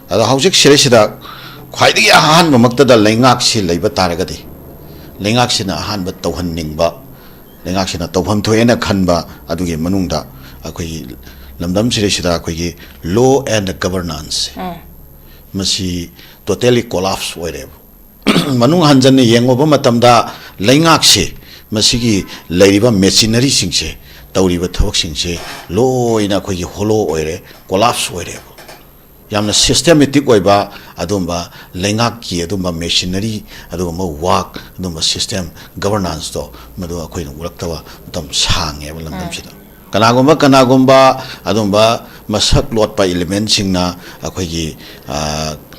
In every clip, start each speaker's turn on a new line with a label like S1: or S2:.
S1: ꯑꯗꯣ ꯍꯧꯖꯤꯛ ꯁꯤꯔꯩꯁꯤꯗ ꯈ꯭ꯋꯥꯏꯗꯒꯤ ꯑꯍꯥꯟꯕ ꯃꯛꯇꯗ ꯂꯩꯉꯥꯛꯁꯤ ꯂꯩꯕ ꯇꯥꯔꯒꯗꯤ ꯂꯩꯉꯥꯛꯁꯤꯅ ꯑꯍꯥꯟꯕ ꯇꯧꯍꯟꯅꯤꯡꯕ ꯂꯩꯉꯥꯛꯁꯤꯅ ꯇꯧꯐꯝ ꯊꯣꯛꯑꯦꯅ ꯈꯟꯕ ꯑꯗꯨꯒꯤ ꯃꯅꯨꯡꯗ ꯑꯩꯈꯣꯏꯒꯤ ꯂꯝꯗꯝ ꯁꯤꯔꯩꯁꯤꯗ ꯑꯩꯈꯣꯏꯒꯤ ꯂꯣ ꯑꯦꯟ ꯒꯕꯔꯅꯥꯟꯁ ꯃꯁꯤ ꯇꯣꯇꯦꯂꯤ ꯀꯣꯂꯥꯞꯁ ꯑꯣꯏꯔꯦꯕ ꯃꯅꯨꯡ ꯍꯟꯖꯟꯅ ꯌꯦꯡꯉꯨꯕ ꯃꯇꯝꯗ ꯂꯩꯉꯥꯛꯁꯤ ꯃꯁꯤꯒꯤ ꯂꯩꯔꯤꯕ ꯃꯦꯆꯤꯅꯔꯤꯁꯤꯡꯁꯦ ꯇꯧꯔꯤꯕ ꯊꯕꯛꯁꯤꯡꯁꯦ ꯂꯣꯏꯅ ꯑꯩꯈꯣꯏꯒꯤ ꯍꯣꯂꯣ ꯑꯣꯏꯔꯦ ꯀꯣꯂꯥꯞꯁ ꯑꯣꯏꯔꯦꯕ ꯌꯥꯝꯅ ꯁꯤꯁꯇꯦꯃꯦꯇꯤꯛ ꯑꯣꯏꯕ ꯑꯗꯨꯝꯕ ꯂꯩꯉꯥꯛꯀꯤ ꯑꯗꯨꯝꯕ ꯃꯦꯆꯤꯅꯔꯤ ꯑꯗꯨꯒꯨꯝꯕ ꯋꯥꯛ ꯑꯗꯨꯝꯕ ꯁꯤꯁꯇꯦꯝ ꯒꯕꯔꯅꯥꯟꯁꯇꯣ ꯃꯗꯨ ꯑꯩꯈꯣꯏꯅ ꯎꯔꯛꯇꯕ ꯃꯇꯝ ꯁꯥꯡꯉꯦꯕ ꯂꯝꯗꯝꯁꯤꯗ ꯀꯅꯥꯒꯨꯝꯕ ꯑꯗꯨꯝꯕ ꯃꯁꯛ ꯂꯣꯠꯄ ꯏꯂꯤꯃꯦꯟꯁꯤꯡꯅ ꯑꯩꯈꯣꯏꯒꯤ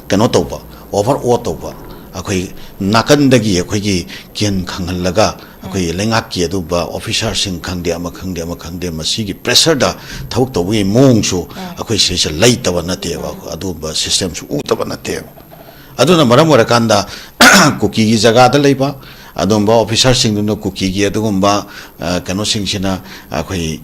S1: ꯀꯩꯅꯣ ꯇꯧꯕ ꯑꯣꯚꯔ ꯑꯣ ꯇꯧꯕ ꯑꯩꯈꯣꯏ ꯅꯥꯀꯟꯗꯒꯤ ꯑꯩꯈꯣꯏꯒꯤ ꯀꯦꯟ ꯈꯪꯍꯜꯂꯒ ꯑꯩꯈꯣꯏ ꯂꯩꯉꯥꯛꯀꯤ ꯑꯗꯨꯝꯕ ꯑꯣꯐꯤꯁꯥꯔꯁꯤꯡ ꯈꯪꯗꯦ ꯑꯃ ꯈꯪꯗꯦ ꯃꯁꯤꯒꯤ ꯄ꯭ꯔꯦꯁꯔꯗ ꯊꯕꯛ ꯇꯧꯕꯒꯤ ꯃꯑꯣꯡꯁꯨ ꯑꯩꯈꯣꯏ ꯁꯤꯁꯦ ꯂꯩꯇꯕ ꯅꯠꯇꯦꯕ ꯑꯗꯨꯝꯕ ꯁꯤꯁꯇꯦꯝꯁꯨ ꯎꯗꯕ ꯅꯠꯇꯦꯕ ꯑꯗꯨꯅ ꯃꯔꯝ ꯑꯣꯏꯔꯀꯥꯟꯗ ꯀꯨꯀꯤꯒꯤ ꯖꯒꯥꯗ ꯂꯩꯕ ꯑꯗꯨꯝꯕ ꯑꯣꯐꯤꯁꯥꯔꯁꯤꯡꯗꯨꯅ ꯀꯨꯀꯤꯒꯤ ꯑꯗꯨꯒꯨꯝꯕ ꯀꯩꯅꯣꯁꯤꯡꯁꯤꯅ ꯑꯩꯈꯣꯏ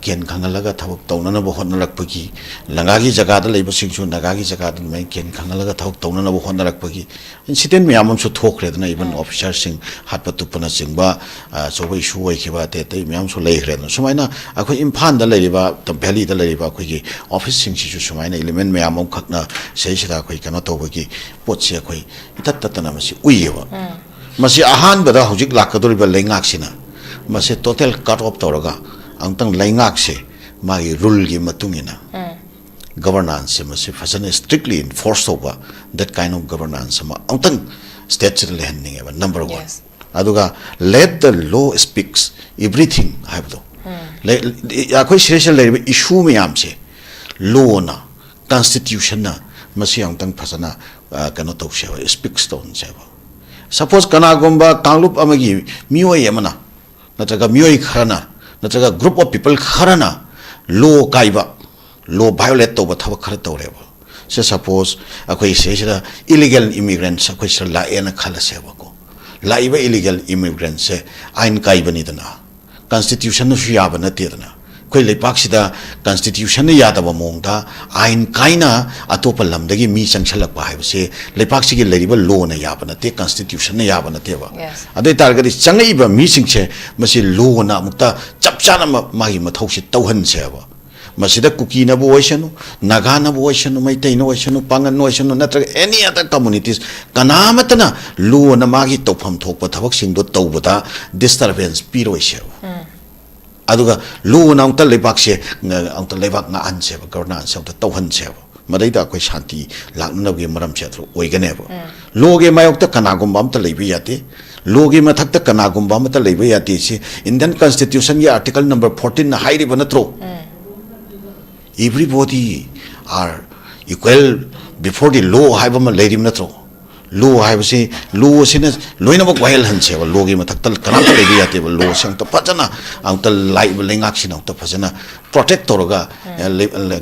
S1: ꯀꯦꯟ ꯈꯪꯍꯜꯂꯒ ꯊꯕꯛ ꯇꯧꯅꯅꯕ ꯍꯣꯠꯅꯔꯛꯄꯒꯤ ꯂꯪꯒꯥꯒꯤ ꯖꯒꯥꯗ ꯂꯩꯕꯁꯤꯡꯁꯨ ꯅꯥꯒꯥꯒꯤ ꯖꯒꯥꯗ ꯑꯗꯨꯃꯥꯏꯅ ꯀꯦꯟ ꯈꯪꯍꯜꯂꯒ ꯊꯕꯛ ꯇꯧꯅꯅꯕ ꯍꯣꯠꯅꯔꯛꯄꯒꯤ ꯏꯟꯁꯤꯗꯦꯟ ꯃꯌꯥꯝ ꯑꯃꯁꯨ ꯊꯣꯛꯈ꯭ꯔꯦꯗꯅ ꯏꯚꯟ ꯑꯣꯐꯤꯁꯥꯔꯁꯤꯡ ꯍꯥꯠꯄ ꯇꯨꯞꯄꯅꯆꯤꯡꯕ ꯑꯆꯧꯕ ꯏꯁꯨ ꯑꯣꯏꯈꯤꯕ ꯑꯇꯩ ꯃꯌꯥꯝꯁꯨ ꯂꯩꯈ꯭ꯔꯦꯗꯅ ꯁꯨꯃꯥꯏꯅ ꯑꯩꯈꯣꯏ ꯏꯝꯐꯥꯜꯗ ꯂꯩꯔꯤꯕ ꯚꯦꯂꯤꯗ ꯂꯩꯔꯤꯕ ꯑꯩꯈꯣꯏꯒꯤ ꯑꯣꯐꯤꯁꯁꯤꯡꯁꯤꯁꯨ ꯁꯨꯃꯥꯏꯅ ꯏꯂꯤꯃꯦꯟ ꯃꯌꯥꯝ ꯑꯃꯈꯛꯅ ꯁꯤꯗꯩꯁꯤꯗ ꯑꯩꯈꯣꯏ ꯀꯩꯅꯣ ꯇꯧꯕꯒꯤ ꯄꯣꯠꯁꯦ ꯑꯩꯈꯣꯏ ꯏꯇꯠ ꯇꯠꯇꯅ ꯃꯁꯤ ꯎꯏꯌꯦꯕ ꯃꯁꯤ ꯑꯍꯥꯟꯕꯗ ꯍꯧꯖꯤꯛ ꯂꯥꯛꯀꯗꯧꯔꯤꯕ ꯂꯩꯉꯥꯛꯁꯤꯅ ꯃꯁꯤ ꯇꯣꯇꯦꯜ ꯀꯠ ꯑꯣꯐ ꯇꯧꯔꯒ ꯑꯃꯨꯛꯇꯪ ꯂꯩꯉꯥꯛꯁꯦ ꯃꯥꯒꯤ ꯔꯨꯜꯒꯤ ꯃꯇꯨꯡ ꯏꯟꯅ ꯒꯕꯔꯅꯥꯟꯁꯁꯦ ꯃꯁꯤ ꯐꯖꯅ ꯁ꯭ꯇ꯭ꯔꯤꯛꯂꯤ ꯏꯟꯐꯣꯔꯁ ꯇꯧꯕ ꯗꯦꯠ ꯀꯥꯏꯟ ꯑꯣꯐ ꯒꯕꯔꯅꯥꯟꯁ ꯑꯃ ꯑꯃꯨꯛꯇꯪ ꯁ꯭ꯇꯦꯠꯁꯤꯗ ꯂꯩꯍꯟꯅꯤꯡꯉꯦꯕ ꯅꯝꯕꯔ ꯋꯥꯟ ꯑꯗꯨꯒ ꯂꯦꯠ ꯗ ꯂꯣ ꯁ꯭ꯄꯤꯛꯁ ꯑꯦꯚ꯭ꯔꯤꯊꯤꯡ ꯍꯥꯏꯕꯗꯣ ꯑꯩꯈꯣꯏ ꯁꯤꯗꯩꯁꯤꯗ ꯂꯩꯔꯤꯕ ꯏꯁꯨ ꯃꯌꯥꯝꯁꯦ ꯂꯣꯅ ꯀꯟꯁꯇꯤꯇ꯭ꯌꯨꯁꯟꯅ ꯃꯁꯤ ꯑꯃꯨꯛꯇꯪ ꯐꯖꯅ ꯀꯩꯅꯣ ꯇꯧꯁꯦꯕ ꯁ꯭ꯄꯤꯛꯁ ꯇꯧꯍꯟꯁꯦꯕ ꯁꯄꯣꯁ ꯀꯅꯥꯒꯨꯝꯕ ꯀꯥꯡꯂꯨꯞ ꯑꯃꯒꯤ ꯃꯤꯑꯣꯏ ꯑꯃꯅ ꯅꯠꯇ꯭ꯔꯒ ꯃꯤꯑꯣꯏ ꯈꯔꯅ ꯅꯠꯇ꯭ꯔꯒ ꯒ꯭ꯔꯨꯞ ꯑꯣꯐ ꯄꯤꯄꯜ ꯈꯔꯅ ꯂꯣ ꯀꯥꯏꯕ ꯂꯣ ꯚꯥꯏꯑꯣꯂꯦꯠ ꯇꯧꯕ ꯊꯕꯛ ꯈꯔ ꯇꯧꯔꯦꯕ ꯁꯦ ꯁꯄꯣꯁ ꯑꯩꯈꯣꯏ ꯁꯤꯗꯩꯁꯤꯗ ꯏꯂꯤꯒꯦꯜ ꯏꯃꯤꯒ꯭ꯔꯦꯟꯁ ꯑꯩꯈꯣꯏ ꯁꯤꯗ ꯂꯥꯛꯑꯦꯅ ꯈꯜꯂꯁꯦꯕꯀꯣ ꯂꯥꯛꯏꯕ ꯏꯂꯤꯒꯦꯜ ꯏꯃꯤꯒ꯭ꯔꯦꯟꯁꯦ ꯑꯥꯏꯟ ꯀꯥꯏꯕꯅꯤꯗꯅ ꯀꯟꯁꯇꯤꯇ꯭ꯌꯨꯁꯟꯅꯁꯨ ꯌꯥꯕ ꯅꯠꯇꯦꯗꯅ ꯑꯩꯈꯣꯏ ꯂꯩꯄꯥꯛꯁꯤꯗ ꯀꯟꯁꯇꯤꯇ꯭ꯌꯨꯁꯟꯅ ꯌꯥꯗꯕ ꯃꯑꯣꯡꯗ ꯑꯥꯏꯟ ꯀꯥꯏꯅ ꯑꯇꯣꯞꯄ ꯂꯝꯗꯒꯤ ꯃꯤ ꯆꯪꯁꯜꯂꯛꯄ ꯍꯥꯏꯕꯁꯦ ꯂꯩꯄꯥꯛꯁꯤꯒꯤ ꯂꯩꯔꯤꯕ ꯂꯣꯅ ꯌꯥꯕ ꯅꯠꯇꯦ ꯀꯟꯁꯇꯤꯇ꯭ꯌꯨꯁꯟꯅ ꯌꯥꯕ ꯅꯠꯇꯦꯕ ꯑꯗꯨ ꯑꯣꯏꯇꯥꯔꯒꯗꯤ ꯆꯪꯉꯛꯏꯕ ꯃꯤꯁꯤꯡꯁꯦ ꯃꯁꯤ ꯂꯣꯅ ꯑꯃꯨꯛꯇ ꯆꯞ ꯆꯥꯅ ꯃꯥꯒꯤ ꯃꯊꯧꯁꯤ ꯇꯧꯍꯟꯁꯦꯕ ꯃꯁꯤꯗ ꯀꯨꯀꯤꯅꯕꯨ ꯑꯣꯏꯁꯅꯨ ꯅꯥꯒꯥꯅꯕꯨ ꯑꯣꯏꯁꯅꯨ ꯃꯩꯇꯩꯅ ꯑꯣꯏꯁꯅꯨ ꯄꯥꯡꯒꯟ ꯑꯣꯏꯁꯅꯨ ꯅꯠꯇ꯭ꯔꯒ ꯑꯦꯅꯤ ꯑꯗꯔ ꯀꯝꯃꯨꯅꯤꯇꯤꯁ ꯀꯅꯥꯃꯠꯇꯅ ꯂꯣꯅ ꯃꯥꯒꯤ ꯇꯧꯐꯝ ꯊꯣꯛꯄ ꯊꯕꯛꯁꯤꯡꯗꯣ ꯇꯧꯕꯗ ꯗꯤꯁꯇꯔꯕꯦꯟꯁ ꯄꯤꯔꯣꯏꯁꯦꯕ ꯑꯗꯨꯒ ꯂꯣꯅ ꯑꯃꯨꯛꯇ ꯂꯩꯕꯥꯛꯁꯦ ꯑꯃꯨꯛꯇ ꯂꯩꯕꯥꯛ ꯉꯥꯛꯍꯟꯁꯦꯕ ꯒꯕꯔꯅꯥꯟꯁ ꯑꯃꯨꯛꯇ ꯇꯧꯍꯟꯁꯦꯕ ꯃꯗꯩꯗ ꯑꯩꯈꯣꯏ ꯁꯥꯟꯇꯤ ꯂꯥꯛꯅꯅꯕꯒꯤ ꯃꯔꯝꯁꯦ ꯑꯗꯨ ꯑꯣꯏꯒꯅꯦꯕ ꯂꯣꯒꯤ ꯃꯥꯌꯣꯛꯇ ꯀꯅꯥꯒꯨꯝꯕ ꯑꯃꯇ ꯂꯩꯕ ꯌꯥꯗꯦ ꯂꯣꯒꯤ ꯃꯊꯛꯇ ꯀꯅꯥꯒꯨꯝꯕ ꯑꯃꯇ ꯂꯩꯕ ꯌꯥꯗꯦ ꯁꯤ ꯏꯟꯗꯤꯌꯟ ꯀꯟꯁꯇꯤꯇ꯭ꯌꯨꯁꯟꯒꯤ ꯑꯥꯔꯇꯤꯀꯜ ꯅꯝꯕꯔ 14ꯅ ꯍꯥꯏꯔꯤꯕ ꯅꯠꯇ꯭ꯔꯣ everybody are equal before the law haiba ma leirim natro law haiba si law sina loina bak wahel hanse ba law gi mathak tal kana ta leibi yate ba law sang ta phajana ang ta lai ba lengak sina ta phajana protect toroga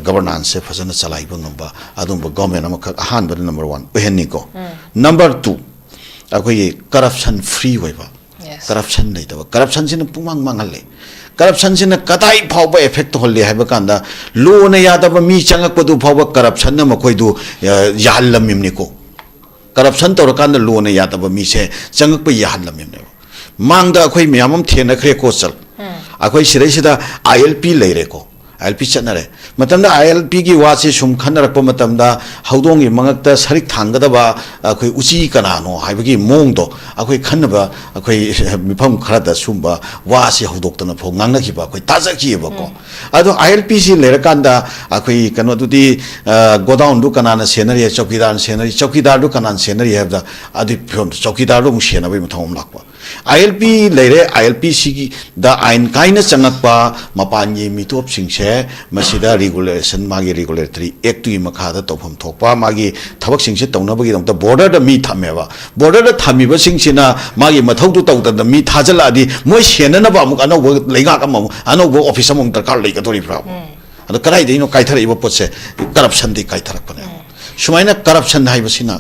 S1: governance se phajana chalai ba ngamba adum ba government am khak ahan ba number 1 ohenni ko number 2 akoi corruption free hoiba corruption nei ta corruption sina pumang mangal le corruption sina kadai phawba effect holle haiba kanda lo na yadaba mi changak padu phawba corruption na makoi du yahallamim ni ko corruption tor kanda lo na yadaba mi se changak pa yahallamim ne mangda akhoi miyamam thena khre ko chal akhoi sirai sida ILP leire ko ILP chanare matamda ILP gi wase sum khannarak pa matamda haudongi mangakta sarik thanggadaba akhoi uchi kanano haibagi mongdo akhoi khannaba akhoi mifam kharada sumba wase haudoktana pho ngangna khiba akhoi tajaki bako ado ILP si lerakanda akhoi kano dudi godown du kanana senari chokidar du kanan senari habda adi phom chokidar du senabai mathom lakpa ILP leire ILP si da ain kaina changakpa mapanyi mitop singse masida regulation magi regulatory act gi makhada tofam thokpa magi thabak singse taunabagi damta border da mi thameba border da thamiba singsina magi mathau du tawda da mi thajala di moi senana ba amuk anau leiga ka mamu anau office among darkar leiga tori pra ado karai deino kaithara iba potse corruption di kaitharak pane sumaina corruption haibasina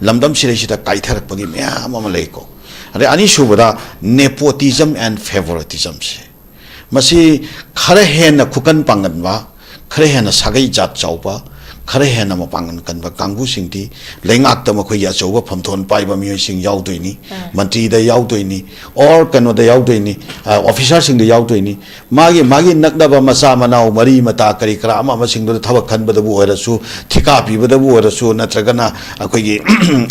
S1: lamdam sireisida kaitharak pagi myam ama leiko अरे अनि सुबदा nepotism and favouritism से मसी खरे हेन खुकन पांगनवा खरे हेन सागई जात चाउबा खरे हेन मपांगन कनबा कांगू सिंगदी लेंगाक तम खोई अचौबा फमथोन पाइबा मियोय सिंग यावदोइनी मंत्री दा यावदोइनी और कनो दा यावदोइनी ऑफिसर सिंग दा यावदोइनी मागी नकदबा मसा मनाव मरी मता करी करा अमा सिंग दो थबक खनबदबु ओरसु थिका पीबदबु ओरसु नत्रगना अखोगी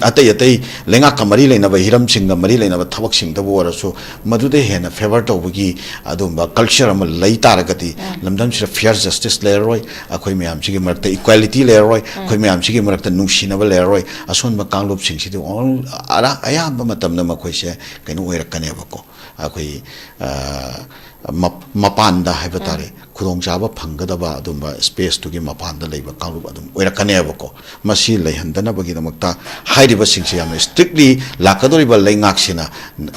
S1: अतै अतै लेंगाक कमरी लेनबा हिरम सिंग मरी लेनबा थबक सिंग दबु ओरसु मदुदे हेन फेवर तौबगी अदुंबा कल्चर अम लई तारगति लमदम सिर फेयर जस्टिस लेरोय अखोई म्याम सिगे मरते इक्वालिटी लेरोय अखोई म्याम सिगे मरते नुसिनबा लेरोय असोनबा कांगलोप सिंग सिदि ऑल अरा अयाबा मतमना मखोइसे कनो ओइरकनेबको अखोई मपानदा हाइबा तारे खुदोंग चाबा फंगदबा अदुंबा स्पेस तुगी मपानदा लेबा कांगलोप अदुम ओइरकनेबको मसी लेहंदनबगी दमक्ता हाइरिबा सिंगसे याम स्ट्रिक्टली लाकदोरिबा लेंगाक्सिना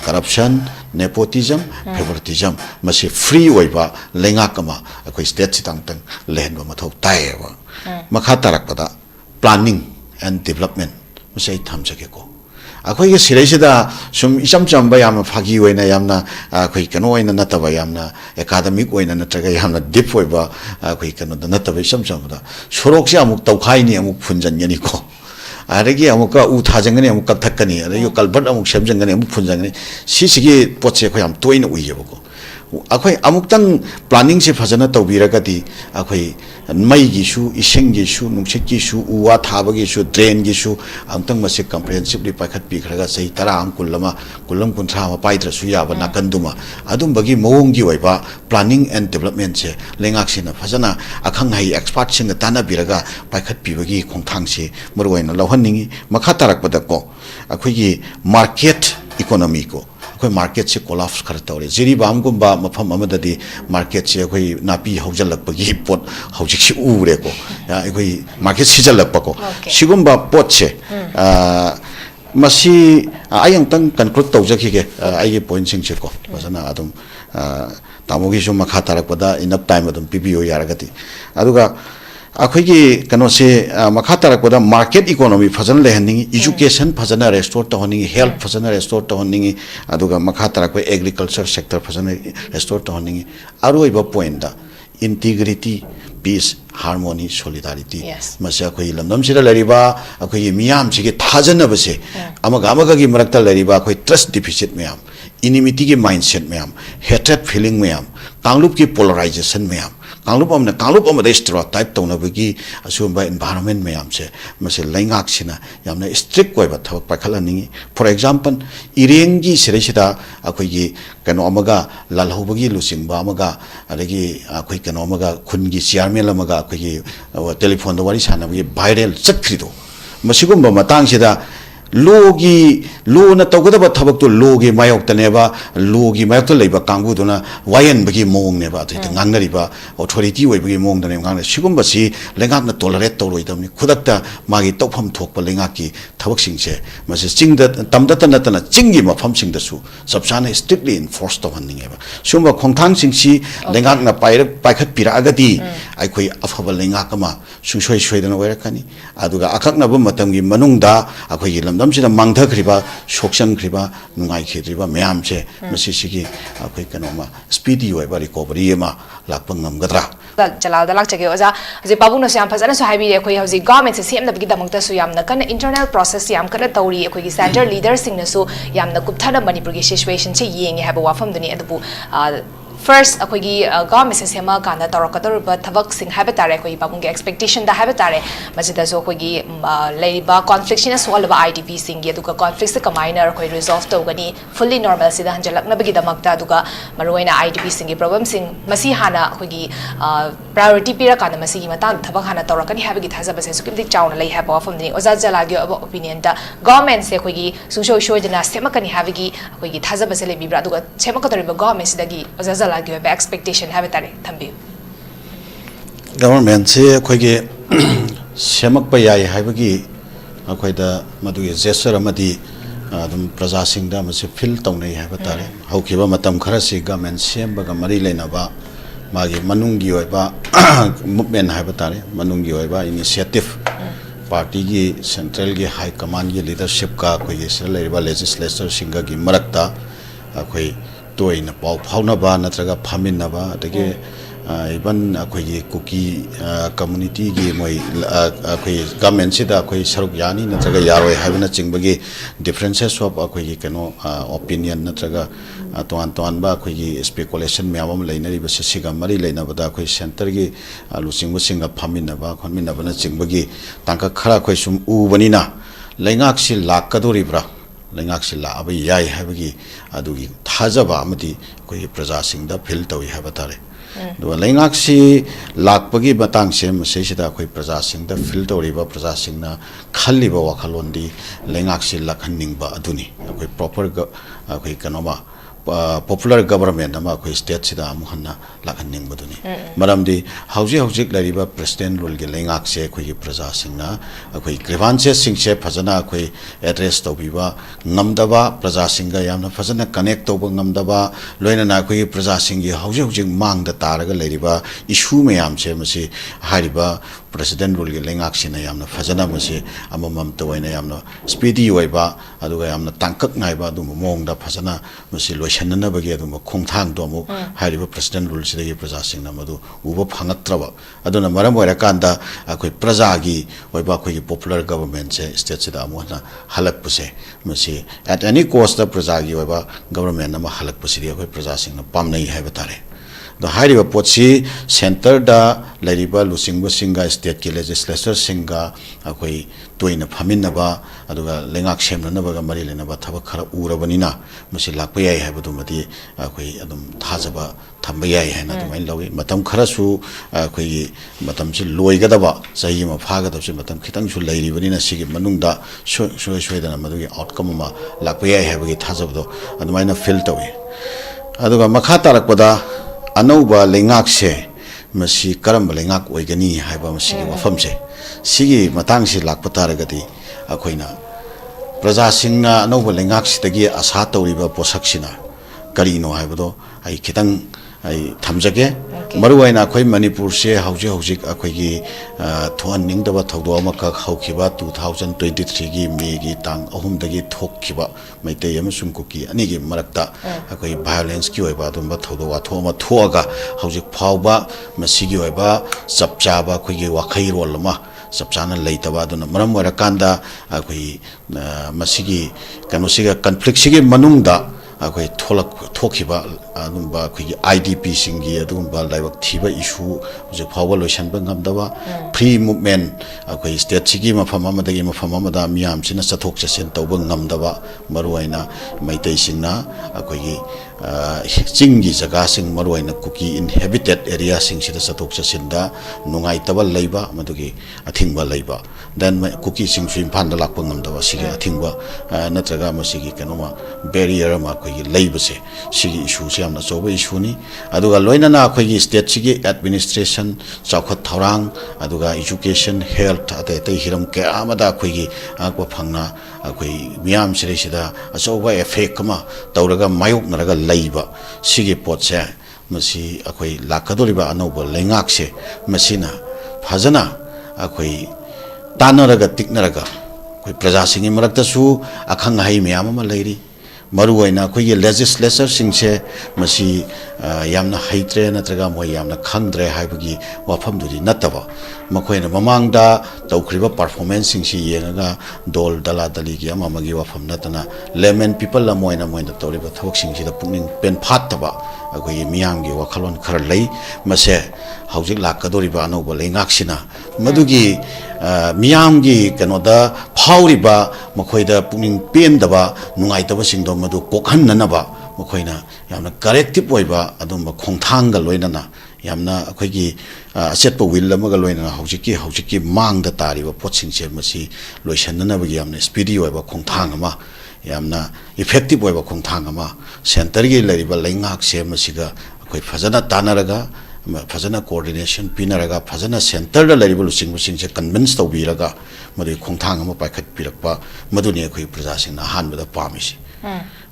S1: करप्शन नेपोटिज्म फेवरिटिज्म मसी फ्री ओइबा लेंगाकमा अखोई स्टेट सितांगतंग लेहनबा मथौ तायेबा मखा तारकपदा प्लानिंग एंड डेवलपमेंट मसे थमजगेको अखोई सिरेसिदा सुम इचम चंबा याम फागी ओइना यामना अखोई कनो ओइना नतबा यामना एकाडेमिक ओइना नत्रगा यामना डीप ओइबा अखोई कनो द नतबा इचम चंबदा सोरोकसे अमुक तौखाइनी अमुक फुनजनगनिको अरगी अमुक उ थाजंगनी अमुक कथकनी अरगी कलबट अमुक सेमजंगनी अमुक फुनजंगनी सिसिगी पोचे अखोई हम तोइना उइयबको अखोई अमुक्तंग प्लानिंग से फजना तौबिरगदी अखोई मईगिसु इसिंगिसु नुंसितगिसु उवा थाबगिसु ड्रेनगिसु अमुक्तंग मसे कम्प्रिहेंसिवली पाइखत पिखरगा सही तरा कुलमा कुलम कुंथ्रा मा पाइद्रसु याबा नाकंदुमा अदुंबगी मवोंगी ओइबा प्लानिंग एंड डेवलपमेंट से लेंगाक्सिना फजना अखंग हाई एक्सपर्ट सिंग ताना बिरगा पाइखत पिबगी खोंथांग से मरुवाइना लौहननिंगी मखा तारकपदको अखोई मार्केट इकोनॉमी को अखोई मार्केट से कोलाप्स खर तौरे जिरीबामगुंबा मफम अमददी मार्केट से अखोई नापी हौजलकपगी पोट हौजिक उरेको अखोई मार्केट सिजलकपको सिगुंबा पोट से मसी आयंतंग कंक्लूड तौजखिगे आइगे पॉइंट सिंगसेको फजना अदुम तामोगी सु मखा तारकपदा इनफ टाइम अदुम पिबियो यारगति अदुगा अखोई कनो से मखा तारकपदा मार्केट इकोनॉमी फजन लेहनिंगी एजुकेशन फजन रेस्टोर तहनिंगी हेल्थ फजन रेस्टोर तहनिंगी अदुगा मखा तारक एग्रीकल्चर सेक्टर फजन रेस्टोर तहनिंगी अरोइबा point integrity peace harmony solidarity मसे अखोई लमदम सिदा लरिबा अखोई मियाम सिगे थाजनबसे अमगा मरक्ता लरिबा अखोई ट्रस्ट डिफिसिट मैम इनिमिटी के माइंडसेट मैम हेट्रेड फीलिंग मैम कांगलुप की पोलराइजेशन मैम कांगलुप स्टेरियोटाइप तौनबगी असुंबा एनवायरनमेंट मैम से मसे लैंगाक्सिना यामना स्ट्रिक्ट ओइबा थबक पाखलनिंगी फॉर एग्जांपल इरेंगी सिरेसिदा अखोई कनो अमगा लालहौबगी लुसिंबा अमगा अदगी अखोई कनो अमगा खुनगी चेयरमैन अमगा अखोई टेलीफोन दो वारी सानबगी वायरल चटखरिदो मसिगुंबा मतांगसिदा लोगी लोना तौगदबा थबक तो लोगी मायोक्तनेबा लोगी मायोक्त लेबा कांगुदुना वायनबगी मोंगनेबा अतै ngangnariba authority oibagi mongdane ngangne sigumbasi lengakna tolerate toroidamni khudakta magi tawpham thokpa lengaki thabak singse mase chingda tamda tanatana chingi mafam singdasu sabsana strictly enforce tawhaningeba sumba khongthang singsi lengakna paikhat piragadi aikhoi afaba lengakama sungsoi soidana oirakani aduga akakna bu matamgi manungda akhoi lamdamsina mangthakriba sokchangkriba nungaikhitriba mayamse masi sigi akhoi kanoma speedy oiba recovery ma lakpa ngamgadra
S2: jalal dalak chage oja je babung no syam phajana so haibi ekhoi hauji government se sem dabgi damang ta su yamna kan internal process yam kana tauri ekhoi gi center leader sing na su yamna kupthana manipur gi situation che yeng haba wafam duni adu first akoigi government se sema kana tarakador ba thabak sing haba tare koi babung ge expectation da haba tare majida so akoigi leiba conflict na solve ba idp sing ge duka conflict se minor koi resolve to gani fully normal sida hanjalak na bagi damak ta duka maruina idp sing ge problem sing masi hana akoigi priority pira kana masi gi matang thabak hana tarakani haba gi thaja ba se su kimdik chauna lei haba wafam ni oza jala ge opinion da government se akoigi sungsho shoidana sema kani haba gi akoigi thaja ba se le bibra duka sema ka tori ba government sida gi oza like your expectation have it thambi
S1: government se khoi ge semak pa yai haibagi akhoi da madu ge gesture amadi adum praja sing da ma se feel tawnai haiba tare haukiba matam khara se government semba ga mari leina ba magi manungi oiba movement haiba tare manungi oiba initiative party gi central gi high command gi leadership ka khoi ge se leiba legislature singa gi marakta akhoi toina pau phauna ba natraga phamin na ba adage even अखोई Kuki community की मोई अखोई government सिदा अखोई सरुक यानी नत्रगा यारोय हाइबना चिंगबगी differences of अखोई कनो ओपिनियन नत्रगा तोन तोन बा अखोई स्पेकुलेशन म्याम लेनरी बसे सिगा मरी लेनबदा अखोई सेंटर की लुचिंग बसिंग फामिनबा खनमिनबना चिंगबगी तांका खरा अखोई सुम उबनिना लेंगाक सि लाकदोरिब्रा लेंगाक सि लाब याय हाइबगी अदुगी थाजबा अमदी अखोई प्रजासिंगदा फील तौई हाइबा तारे लेंगाक सि लाकपगी बतांग से मसेसिदा अखोई प्रजासिंगदा फील तौरिबा प्रजासिंगना खल्लिबा वाखलोंदी लेंगाक सि लखननिंगबा अदुनी अखोई प्रॉपर अखोई कनोमा popular government ama khoi state sida amuhanna lakhanning baduni maramdi hauji lariba president rule ge lengak se khoi praja singna khoi grievances singse phajana khoi address tobiba ngamdaba praja singa yamna phajana connect toba ngamdaba loina na khoi praja singi hauji mang da taraga lariba issue mayam se masi hariba president rule ge lengak sina yamna phajana masi amamam toina yamna speedy oiba aduga yamna tangkak naiba du mong da phajana masi लोशनना बगे अदुम खोंथांग दोमु हारिबा president rule सिदगी प्रजा सिंगना मदु उबो फंगत्रबा अदुना मरम ओइरा कांदा अखोई प्रजागी ओइबा अखोई popular government से state सिदा अमुना हलकपुसे मसी एट एनी कॉस्ट द प्रजागी ओइबा गवर्नमेंट नमा हलकपुसिदि अखोई प्रजा सिंगना पामनै हाइबा तारे द हारिबा पोछि सेंटर दा लरिबा लुसिंगबो सिंगा स्टेट की लेजिस्लेचर सिंगा अखोई तोइना फामिनबा अदुगा लेंगाक सेमनबगा मरि लेनबा थबक खरा उरबनिना मसी लाकपा याय हाइबदुमदि अखोई अदुम थाजबा थंबा याय हाइना दुमाइन लौइ मतम खरासु अखोई मतम सि लोइगदबा सही मा फागदबसि मतम खितंग सु लैरिबनिना सिगे मनुंगदा सोयदना मदुगी आउटकम मा लाकपा याय हाइबगी थाजबदो अदुमाइना फील तौइ अदुगा मखा तारकपदा अनौबा लेंगाक से मसी करम लेंगाक ओइगनी हाइबा मसी वफम से सिगी मतंग से लाकपा तारगदि अखोइना प्रजा सिंगना अनौबा लेंगाक सिदगी आशा तौरिबा पोसकसिना करिनो हाइबदो आई खितंग आई थमजगे मरुवाइना अखोइ मणिपुर से हौजिक अखोइगी थोहनिंगदबा थौदो अमका हौखिबा 2023 की मे की तांग अहुमदगी थोखिबा मैतै अमसुंग कुकी अनिगी मरक्ता अखोइ वायलेंस की ओइबा दुंबा थौदो वाथो अमा थोगा हौजिक फावबा मसिगी ओइबा चपचाबा अखोइगी वाखै रोल अमा चपचाना लेतबा दुना मरम ओइराकांदा अखोइ मसिगी कनोसिगा कन्फ्लिक्ट सिगी मनुंगदा अखोइ थोखिबा अदुंबा अखोइ आईडीपी सिंगी अदुंबा लाइवक थिबा इशू जे फावल लोशनबा ngamdaba free movement अखोइ स्टेट सिगी मफम अमदगी मफम अमदा मियाम सिना चथोक चसिन तौबा ngamdaba मरुवाइना मैतै सिंगना अखोइ चिंगी जगह सिंग मरुवाइना कुकी इनहेबिटेड एरिया सिंग सिदा चथोक चसिनदा नुंगाइतबा लैबा मदुगी अथिंगबा लैबा देन कुकी सिंग सु इम्फानदा लाकपा ngamdaba सिगी अथिंगबा नत्रगा मसिगी कनोमा बैरियर मा लेबसे सिगी इशू से हमना चौबा इशूनी अदुगा लोइनाना अखोइगी स्टेट सिगी एडमिनिस्ट्रेशन चौखत थौरांग अदुगा एजुकेशन हेल्थ अते अते हिरम के आमदा अखोइगी आकवा फंगना अखोइ मियाम सिरेसिदा अचौबा एफेक्ट कमा तौरगा मायोकनरगा लैबा सिगी पोटसे मसी अखोइ लाकदोरिबा अनौबा लेंगाकसे मसिना फजना अखोइ तानरगा टिकनरगा अखोइ प्रजा सिंगी मरक्तसु अखंग हाइ मियाम अमा लैरी मरुवाइना अखोइगी लेजिस्लेचर सिंगसे मसी यामना हैत्रे नत्रगा मोय यामना खंगद्रे हाइबगी वाफमदुदि नतबा मखोइना ममांगदा तौखरिबा परफॉर्मेंस सिंगसी येंगा दोल दला दलीगी अमामगी वाफम नतना लेमन पीपल अमोइना मोइना तौरिबा थबक सिंगसिदा पुनिंग पेन फातबा अखोइगी मियांगी वाखलोन खर लै मसे हौजिक लाकदोरिबा अनौबा लेंगाकसिना मदुगी मियांगी कनोदा फाउरिबा मखोइदा पुनिंग पेनदबा नुंगाइतबा सिंगदो मदु कोखन्ननबा मखोइना यामना करेक्टिव ओइबा अदुंबा खोंथांगा लोइनना यामना अखोइगी असेटपा विल अमगा लोइनना हौजिकी मांगदा तारिबा पोटसिंगसे मसी लोइसन्ननबगी यामना स्पीडी ओइबा खोंथांग अमा यामना इफेक्टिव ओइबा खोंथांग अमा सेंटरगी लरिबा लेंगाक से मसिगा अखोइ फजना तानरगा फजना कोऑर्डिनेशन पिनरगा फजना सेंटर दा लरिबा लुसिंग से कन्विंस तौबीरगा मदुई खोंथांग अमा पाइखत पिरकपा मदुनि अखोइ प्रजासिंगना हानबदा पामिसि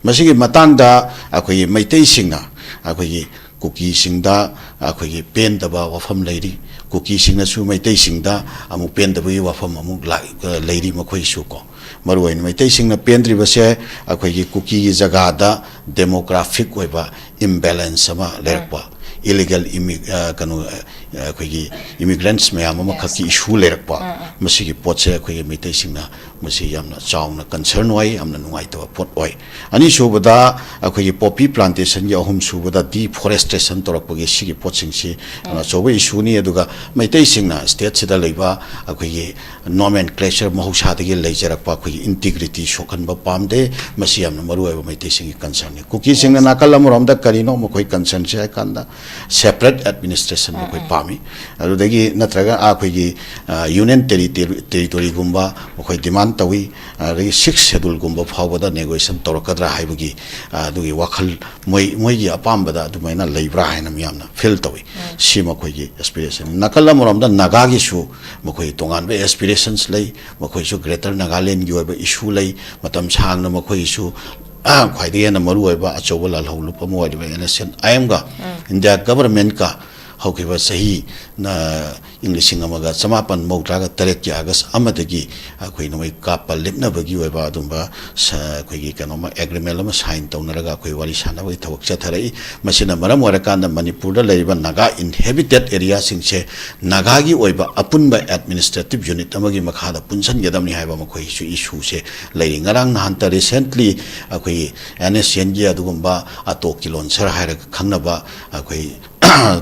S1: मसिगी मतंगदा अखोइ Meitei सिंगना अखोइ cookie सिंगदा अखोइ पेनदबा वफम Larry cookie सिंगनासु Meitei सिंगदा अमु पेनदबगी वफम अमु लैरी मखोइसु को मरुवाइन मैतै सिंगना पेनद्रिबसे अखोइ कुकी जगादा डेमोग्राफिक ओइबा इम्बैलेंस अमा लेरपा illegal immigrants मैम की इशू लेरप मसी पोचे अखोई मेते सिंगना मसी यामना चावना कंसर्न वाई यामना नुंगाइतबा पोट वाई अनि सुबदा अखोई पॉपी प्लांटेशन या अहुम सुबदा डिफॉरेस्टेशन तोरकपगे सिगी पोचिंगसी चोबे इशू नि अदुगा मेते सिंगना स्टेट सिदा लेबा अखोई नोमेनक्लेचर महौसादगी लेजरकपा अखोई इंटीग्रिटी सोखनबा पामदे मसी यामना मरुआइबा मेते सिंगी कंसर्न नि कुकी सिंगना नाकल अमरोमदा करिनो मखोई कंसर्न से कांदा सेपरेट एडमिनिस्ट्रेशन मखोई पामी अदुदगी नत्रगा अखोई यूनियन टेरिटोरी गुम्बा मखोई डिमांड तवी अदगी 6 शेड्यूल गुम्बा फावबदा नेगोशिएशन तोरकद्रा हाइबगी अदुगी वाखल मोइगी अपामबदा अदुमाइना लेब्रा हाइना मियामना फील तवी सी मखोई एस्पिरेशन नाकल अमरोमदा नागागी सु मखोई तोंगानबे एस्पिरेशंस लै मखोई सु ग्रेटर नागालैंड गी ओइबा इशू लै मतम सांगना मखोई सु ख्वाइदगी मरु ओइबा अचौबा लालहौलुप मोइबा एनएसएन आईएमगा इंडिया गवर्नमेंट का हौकिबा सही ना इंग्लिशिंग अमगा समापन मौद्रागा तरेट की अगस्त अमदगी अखोई नोई कापा लिपनबगी ओइबा अदुंबा अखोई कनोमा एग्रीमेंट अमा साइन तौनरगा अखोई वारी सानबगी थबक चथरई मसिना मरम ओरकांदा मणिपुरदा लेरिबा नागा इनहेबिटेड एरिया सिंगसे नागागी ओइबा अपुनबा एडमिनिस्ट्रेटिव यूनिट अमगी मखादा पुनसनगदमनि हाइबा मखोई इशू इशू से लेरि ngarang nahanta recently अखोई एनएसएन गी अदुगुंबा अतोकी लोनसर हाइरग खंगनबा अखोई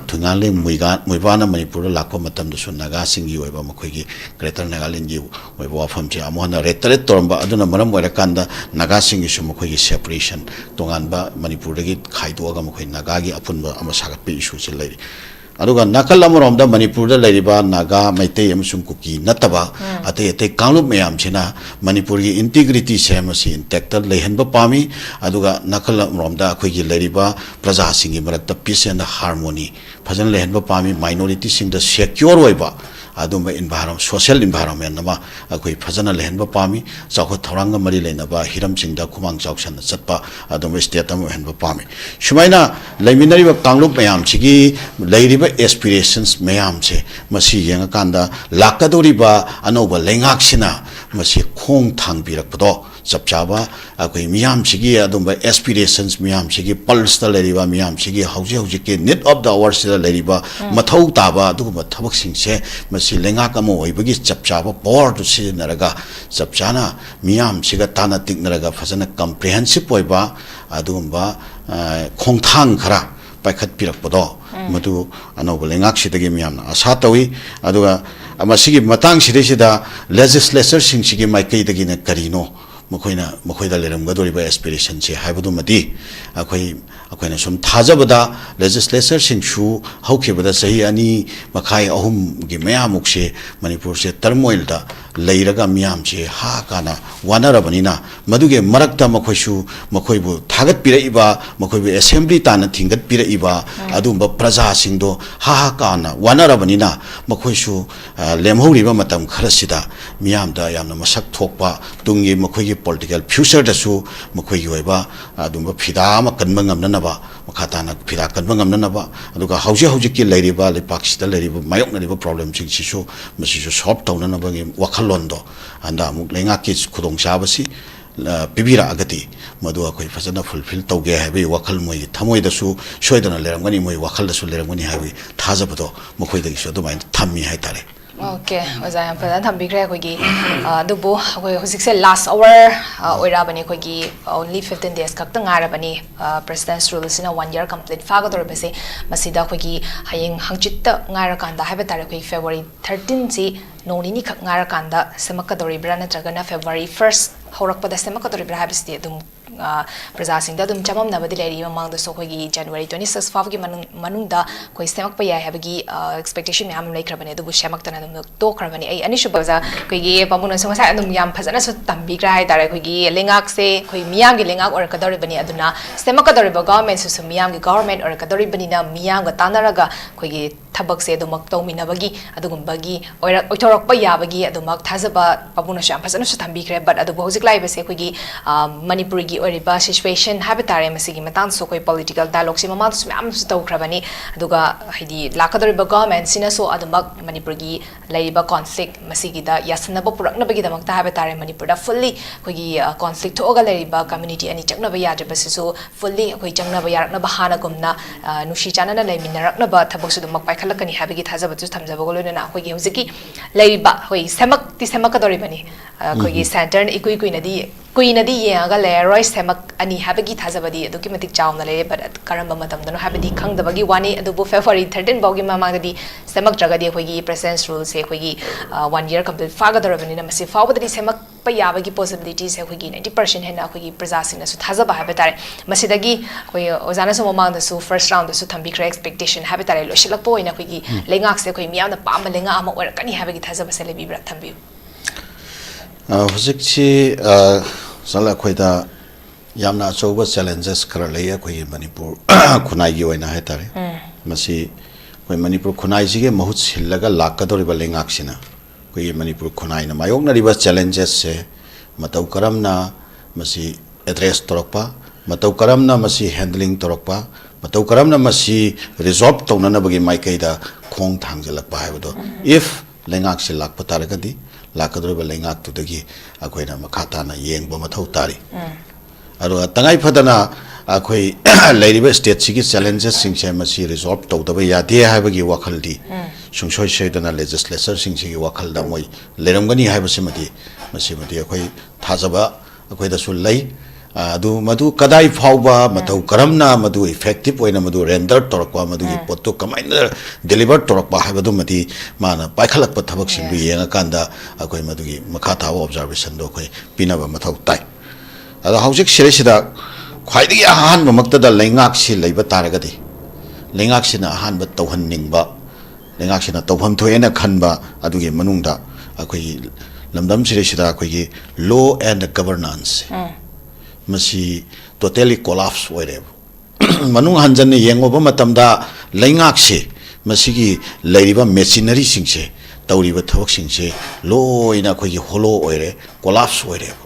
S1: थुंगाले मुइबाना मणिपुर लाखो मतम दसु नागा सिंगी ओइबा मखोइगी ग्रेटर नागालैंड गी ओइबा वाफम जे अमोना रेटरेट तोरंबा अदुना मरम ओइरकांदा नागा सिंगी सु मखोइगी सेपरेशन तोंगानबा मणिपुर दगी खाइदोगा मखोइ नागा गी अपुनबा अमा सागतपे इशू से लेरि अदुगा नाकल अमरोमदा मणिपुर दा लेरिबा नागा मैते अमसुम कुकी नतबा अते अते कांगलुप मयाम छिना मणिपुर की इंटीग्रिटी सेमसी इंटैक्ट लेहनबा पामी अदुगा नाकल अमरोमदा अखोइगी लेरिबा प्रजा सिंगी मरक्ता piece and harmony फजन लेहनबा Pami minority सिंग दा सिक्योर ओइबा अदुम इन्वायरमेंट सोशल इन्वायरमेंट नमा अखोई फजन लेहनबा पामी चाखो थौरांग मरी लेनबा हिरम सिंगदा खुमांग चाउसन चतपा अदुम स्टेट अम हेनबा पामी सुमाइना लेमिनरिबा कांगलुप मयाम सिगी लेरिबा एस्पिरेशंस मयाम से मसी यंग कांदा लाकदोरिबा अनोबा लेंगाक्सिना मसी खोंग थांगबिरकपदो चपचाबा अखोई मियाम सिगी अदुम एस्पिरेशंस मियाम सिगी पल्स ता लेरिबा मियाम सिगी हौजे हौजे के नीड ऑफ द आवर से लेरिबा मथौ ताबा अदुगुम थबक सिंगसे मसी लेंगा कमो होइबगी चपचाबा पावर टू सिजनरगा चपचाना मियाम सिगा ताना तिकनरगा फजना कॉम्प्रिहेंसिव ओइबा अदुगुम्बा खोंथांग खरा पाइखत पिरकपदो मदु अनोब लेंगाक्सिदगी मियामना आशा तवी अदुगा मसिगी मतंग सिदेसिदा लेजिस्लेचर सिंगसिगी माइकैदगी ने करिनो मखोइदा लेरमगदोरिबा एस्पिरेशन से हाइबदुमदी अखोइना सुम थाजबदा लेजिस्लेचर सिंगसु हौखिबदा सही अनि मखाई अहुम गी मयामुक से मणिपुर से टर्मोइलदा लेरगा मियाम से हा काना वानरबनिना मदुगे मरक्ता मखोइबु थागत पिरइबा मखोइबु असेंबली ताना थिंगत पिरइबा अदुंबा प्रजा सिंगदो हा काना वानरबनिना मखोइसु लेमहौरिबा मतम खरसिदा मियामदा यामना मसक थोकपा तुंगी मखोइगी political future dasu मखोइगी होइबा अदुंबा फिदा अमा कनबा ngamnanaba मखाताना फिदा कनबा ngamnanaba अदुगा हौजे हौजे की लेरिबा लेपाक्सिदा लेरिबा मायोकनरिबा प्रॉब्लम सिंगसिसु मसिसु सॉल्व तौननबा गे वखलोंदो अंदा अमुक लेंगा की खुदोंचाबसी पिबिरा अगति मदु अखोइ फजना फुलफिल तौगे हाइबे वखल मोइ थमोइदसु सोइदना लेरंगनी मोइ वखलदसु लेरंगनी हाइबे थाजबदो मखोइदगिसु दुमाइन थम्मी हाइतारे
S2: ओके ओजा याम फजन थम्बिग्रे अखोइगी दुबो अखोइ हुजिकसे लास्ट आवर ओइराबनी अखोइगी ओनली 15 days खक्ता ngairabani president's rule sina 1 year complete fagadorबसे मसिदा अखोइगी हयेंग हंचित ngairakanदा हाइबे तारे अखोइ February 13 जी नोनिनी खक ngairakanदा सेमकदोरिब्रा नत्रगना February 1st हौरकपदा सेमकदोरिब्रा हाइबसि अदुम प्रजा सिंगदा अदुम चमम नबदि लेरि ममांगदा सो अखोइगी January 26 फावगी मनुंगदा अखोइ सेमकप याय हाइबगी एक्सपेक्टेशन याम लेख्रबने अदुबु सेमक्तना अदुम तोख्रबने ऐ अनिसुबजा अखोइगी पमुन संगसा अदुम याम फजना सु तंबिग्रा हाइ तारे अखोइगी लेंगाक से अखोइ मियाम गी लेंगाक ओरकदोरिबनी अदुना सेमकदोरिबा गवर्नमेंट सु मियाम गी गवर्नमेंट ओरकदोरिबनी ना मियाम गा तानरगा अखोइगी ꯊꯕꯛꯁꯦ ꯑꯗꯨꯃꯛ ꯇꯧꯃꯤꯟꯅꯕꯒꯤ ꯑꯗꯨꯒꯨꯝꯕꯒꯤ ꯑꯣꯏꯊꯣꯔꯛꯄ ꯌꯥꯕꯒꯤ ꯑꯗꯨꯃꯛ ꯊꯥꯖꯕ ꯄꯥꯕꯨꯡꯅꯁꯨ ꯌꯥꯝ ꯐꯖꯅꯁꯨ ꯊꯝꯕꯤꯈ꯭ꯔꯦ ꯕꯠ ꯑꯗꯨꯕꯨ ꯍꯧꯖꯤꯛ ꯂꯥꯛꯏꯕꯁꯦ ꯑꯩꯈꯣꯏꯒꯤ ꯃꯅꯤꯄꯨꯔꯒꯤ ꯑꯣꯏꯔꯤꯕ ꯁꯤꯆꯨꯋꯦꯁꯟ ꯍꯥꯏꯕ ꯇꯥꯔꯦ ꯃꯁꯤꯒꯤ ꯃꯇꯥꯡꯗꯁꯨ ꯑꯩꯈꯣꯏ ꯄꯣꯂꯤꯇꯤꯀꯦꯜ ꯗꯥꯏꯂꯣꯒꯁꯤ ꯃꯃꯥꯡꯗꯁꯨ ꯃꯌꯥꯝꯁꯨ ꯇꯧꯈ꯭ꯔꯕꯅꯤ ꯑꯗꯨꯒ ꯍꯥꯏꯗꯤ ꯂꯥꯛꯀꯗꯧꯔꯤꯕ ꯒꯚꯔꯟꯃꯦꯟꯠꯁꯤꯅꯁꯨ ꯑꯗꯨꯃꯛ ꯃꯅꯤꯄꯨꯔꯒꯤ ꯂꯩꯔꯤꯕ ꯀꯣꯟꯐ꯭ꯂꯤꯛ ꯃꯁꯤꯒꯤꯗ ꯌꯥꯁꯟꯅꯕ ꯄꯨꯔꯛꯅꯕꯒꯤꯗꯃꯛꯇ ꯍꯥꯏꯕ ꯇꯥꯔꯦ ꯃꯅꯤꯄꯨꯔꯗ ꯐꯨꯜꯂꯤ ꯑꯩꯈꯣꯏꯒꯤ ꯀꯣꯟꯐ꯭ꯂꯤꯛ ꯊꯣꯛꯑꯒ ꯂꯩꯔꯤꯕ ꯀꯝꯃ꯭ꯌꯨꯅꯤꯇꯤ ꯑꯅꯤ ꯆꯪꯅꯕ ꯌꯥꯗ꯭ꯔꯕꯁꯤꯁꯨ ꯐꯨꯜꯂꯤ ꯑꯩꯈꯣꯏ ꯆꯪꯅꯕ ꯌꯥꯔꯛꯅꯕ ꯍꯥꯟꯅꯒꯨꯝꯅ ꯅꯨꯡꯁꯤ ꯆꯥꯟꯅꯅ ꯂꯩꯃꯤꯟꯅꯔꯛꯅꯕ ꯊꯕꯛꯁꯨ ꯑꯗꯨꯃꯛ ꯄꯥꯏꯈꯠꯂꯛꯀꯅꯤ ꯍꯥꯏꯕꯒꯤ ꯊꯥꯖꯕꯁꯨ ꯊꯝꯖꯕꯒ ꯂꯣꯏꯅꯅ ꯑꯩꯈꯣꯏꯒꯤ ꯍꯧꯖꯤꯛꯀꯤ ꯂꯩꯔꯤꯕ ꯑꯩꯈꯣꯏ ꯁꯦꯝꯃꯛꯀꯗꯧꯔꯤꯕꯅꯤ ꯑꯩꯈꯣꯏꯒꯤ ꯁꯦꯟꯇꯔꯅ ꯀꯨꯏꯅꯗꯤ ꯌꯦꯡꯉꯒ ꯂꯩꯔꯔꯣꯏ ꯁꯦꯝꯃꯛꯑꯅꯤ ꯍꯥꯏꯕꯒꯤ ꯊꯥꯖꯕꯗꯤ ꯑꯗꯨꯛꯀꯤ ꯃꯇꯤꯛ ꯆꯥꯎꯅ ꯂꯩꯔꯦ ꯕꯠ ꯀꯔꯝꯕ ꯃꯇꯝꯗꯅꯣ ꯍꯥꯏꯕꯗꯤ ꯈꯪꯗꯕꯒꯤ ꯋꯥꯅꯤ ꯑꯗꯨꯕꯨ ꯐꯦꯕ꯭ꯔꯨꯋꯥꯔꯤ 13 ꯐꯥꯎꯒꯤ ꯃꯃꯥꯡꯗꯗꯤ ꯁꯦꯝꯃꯛꯇ꯭ꯔꯒꯗꯤ ꯑꯩꯈꯣꯏꯒꯤ ꯄ꯭ꯔꯦꯁꯤꯗꯦꯟꯁ ꯔꯨꯜꯁꯦ ꯑꯩꯈꯣꯏꯒꯤ 1 ꯌꯔ ꯀꯝꯄ꯭ꯂꯤꯠ ꯐꯥꯒꯗꯧꯔꯕꯅꯤꯅ ꯃꯁꯤ ꯐꯥꯎꯕꯗꯗꯤ ꯁꯦꯝꯃꯛꯄ ꯌꯥꯕꯒꯤ ꯄꯣꯁꯤꯕꯤꯂꯤꯇꯤꯁꯦ ꯑꯩꯈꯣꯏꯒꯤ 90% ꯍꯦꯟꯅ ꯑꯩꯈꯣꯏꯒꯤ ꯄ꯭ꯔꯖꯥꯁꯤꯡꯅꯁꯨ ꯊꯥꯖꯕ ꯍꯥꯏꯕ ꯇꯥꯔꯦ ꯃꯁꯤꯗꯒꯤ ꯑꯩꯈꯣꯏ ꯑꯣꯖꯥꯅꯁꯨ ꯃꯃꯥꯡꯗꯁꯨ ꯐꯥꯔꯁꯠ ꯔꯥꯎꯟꯗꯁꯨ ꯊꯝꯕꯤꯈ꯭ꯔꯦ ꯑꯦꯛꯁꯄꯦꯛꯇꯦꯁꯟ ꯍꯥꯏꯕ ꯇꯥꯔꯦ ꯂꯣꯏꯁꯤꯜꯂꯛꯄ ꯑꯣꯏꯅ ꯑꯩꯈꯣꯏꯒꯤ ꯂꯩꯉꯥꯛꯁꯦ ꯑꯩꯈꯣꯏ ꯃꯤꯌꯥꯝꯅ ꯄꯥꯝꯕ ꯂꯩꯉꯥꯛ ꯑꯃ ꯑꯣꯏꯔꯛꯀꯅꯤ ꯍꯥꯏꯕꯒꯤ ꯊꯥꯖꯕꯁꯦ ꯂꯩꯕꯤꯕ꯭ꯔꯥ ꯊꯝꯕꯤꯌꯨ
S1: ꯍꯧꯖꯤꯛꯁꯤ ꯆꯠꯂ ꯑꯩꯈꯣꯏꯗ ꯌꯥꯝꯅ ꯑꯆꯧꯕ ꯆꯦꯂꯦꯟꯖꯦꯁ ꯈꯔ ꯂꯩ ꯑꯩꯈꯣꯏꯒꯤ ꯃꯅꯤꯄꯨꯔ ꯈꯨꯟꯅꯥꯏꯒꯤ ꯑꯣꯏꯅ ꯍꯥꯏꯇꯥꯔꯦ ꯃꯁꯤ ꯑꯩꯈꯣꯏ ꯃꯅꯤꯄꯨꯔ ꯈꯨꯟꯅꯥꯏꯁꯤꯒꯤ ꯃꯍꯨꯠ ꯁꯤꯜꯂꯒ ꯂꯥꯛꯀꯗꯧꯔꯤꯕ ꯂꯩꯉꯥꯛꯁꯤꯅ ꯑꯩꯈꯣꯏꯒꯤ ꯃꯅꯤꯄꯨꯔ ꯈꯨꯟꯅꯥꯏꯅ ꯃꯥꯌꯣꯛꯅꯔꯤꯕ ꯆꯦꯂꯦꯟꯖꯦꯁꯁꯦ ꯃꯇꯧ ꯀꯔꯝꯅ ꯃꯁꯤ ꯑꯦꯗ꯭ꯔꯦꯁ ꯇꯧꯔꯛꯄ ꯃꯇꯧ ꯀꯔꯝꯅ ꯃꯁꯤ ꯍꯦꯟꯗꯂꯤꯡ ꯇꯧꯔꯛꯄ ꯃꯇꯧ ꯀꯔꯝꯅ ꯃꯁꯤ ꯔꯤꯖꯣꯜꯕ ꯇꯧꯅꯅꯕꯒꯤ ꯃꯥꯏꯀꯩꯗ ꯈꯣꯡ ꯊꯥꯡꯖꯜꯂꯛꯄ ꯍꯥꯏꯕꯗꯣ ꯏꯐ ꯂꯩꯉꯥꯛꯁꯤ ꯂꯥꯛꯄ ꯇꯥꯔꯒꯗꯤ ꯂꯥꯛꯀꯗꯧꯔꯤꯕ ꯂꯩꯉꯥꯛꯇꯨꯗꯒꯤ ꯑꯩꯈꯣꯏꯅ ꯃꯈꯥ ꯇꯥꯅ ꯌꯦꯡꯕ ꯃꯊꯧ ꯇꯥꯔꯤ ꯑꯗꯨꯒ ꯇꯉꯥꯏ ꯐꯗꯅ ꯑꯩꯈꯣꯏ ꯂꯩꯔꯤꯕ ꯁ꯭ꯇꯦꯠꯁꯤꯒꯤ ꯆꯦꯂꯦꯟꯖꯦꯁꯁꯤꯡꯁꯦ ꯃꯁꯤ ꯔꯤꯖꯣꯜꯕ ꯇꯧꯗꯕ ꯌꯥꯗꯦ ꯍꯥꯏꯕꯒꯤ ꯋꯥꯈꯜꯗꯤ ꯁꯨꯡꯁꯣꯏ ꯁꯣꯏꯗꯅ ꯂꯦꯖꯤꯁꯂꯦꯆꯔꯁꯤꯡꯁꯤꯒꯤ ꯋꯥꯈꯜꯗ ꯃꯣꯏ ꯂꯩꯔꯝꯒꯅꯤ ꯍꯥꯏꯕꯁꯤꯃꯗꯤ ꯃꯁꯤꯃꯗꯤ ꯑꯩꯈꯣꯏ ꯊꯥꯖꯕ ꯑꯩꯈꯣꯏꯗꯁꯨ ꯂꯩ ꯑꯗꯨ ꯃꯗꯨ ꯀꯗꯥꯏ ꯐꯥꯎꯕ ꯃꯇꯧ ꯀꯔꯝꯅ ꯃꯗꯨ ꯏꯐꯦꯛꯇꯤꯕ ꯑꯣꯏꯅ ꯃꯗꯨ ꯔꯦꯟꯗꯔ ꯇꯧꯔꯛꯄ ꯃꯗꯨꯒꯤ ꯄꯣꯠꯇꯨ ꯀꯃꯥꯏꯅ ꯗꯦꯂꯤꯚꯔ ꯇꯧꯔꯛꯄ ꯍꯥꯏꯕꯗꯨꯃꯗꯤ ꯃꯥꯅ ꯄꯥꯏꯈꯠꯂꯛꯄ ꯊꯕꯛꯁꯤꯡꯗꯨ ꯌꯦꯡꯉꯀꯥꯟꯗ ꯑꯩꯈꯣꯏ ꯃꯗꯨꯒꯤ ꯃꯈꯥ ꯇꯥꯕ ꯑꯣꯕꯖꯥꯔꯕꯦꯁꯟꯗꯣ ꯑꯩꯈꯣꯏ ꯄꯤꯅꯕ ꯃꯊꯧ ꯇꯥꯏ ꯑꯗꯣ ꯍꯧꯖꯤꯛ ꯁꯤꯗꯩꯁꯤꯗ ꯈ꯭ꯋꯥꯏꯗꯒꯤ ꯑꯍꯥꯟꯕꯃꯛꯇꯗ ꯂꯩꯉꯥꯛꯁꯤ ꯂꯩꯕ ꯇꯥꯔꯒꯗꯤ ꯂꯩꯉꯥꯛꯁꯤꯅ ꯑꯍꯥꯟꯕ ꯇꯧꯍꯟꯅꯤꯡꯕ ꯂꯩꯉꯥꯛꯁꯤꯅ ꯇꯧꯐꯝ ꯊꯣꯛꯑꯦꯅ ꯈꯟꯕ ꯑꯗꯨꯒꯤ ꯃꯅꯨꯡꯗ ꯑꯩꯈꯣꯏꯒꯤ ꯂꯝꯗꯝꯁꯤꯗꯩꯁꯤꯗ ꯑꯩꯈꯣꯏꯒꯤ ꯂꯣ ꯑꯦꯟ ꯒꯕꯔꯅꯥꯟꯁ ꯃꯁꯤ ꯇꯣꯇꯦꯂꯤ ꯀꯣꯂꯥꯞꯁ ꯑꯣꯏꯔꯦꯕ ꯃꯅꯨꯡ ꯍꯟꯖꯟꯅ ꯌꯦꯡꯉꯨꯕ ꯃꯇꯝꯗ ꯂꯩꯉꯥꯛꯁꯦ ꯃꯁꯤꯒꯤ ꯂꯩꯔꯤꯕ ꯃꯦꯆꯤꯅꯔꯤꯁꯤꯡꯁꯦ ꯇꯧꯔꯤꯕ ꯊꯕꯛꯁꯤꯡꯁꯦ ꯂꯣꯏꯅ ꯑꯩꯈꯣꯏꯒꯤ ꯍꯣꯂꯣ ꯑꯣꯏꯔꯦ ꯀꯣꯂꯥꯞꯁ ꯑꯣꯏꯔꯦꯕ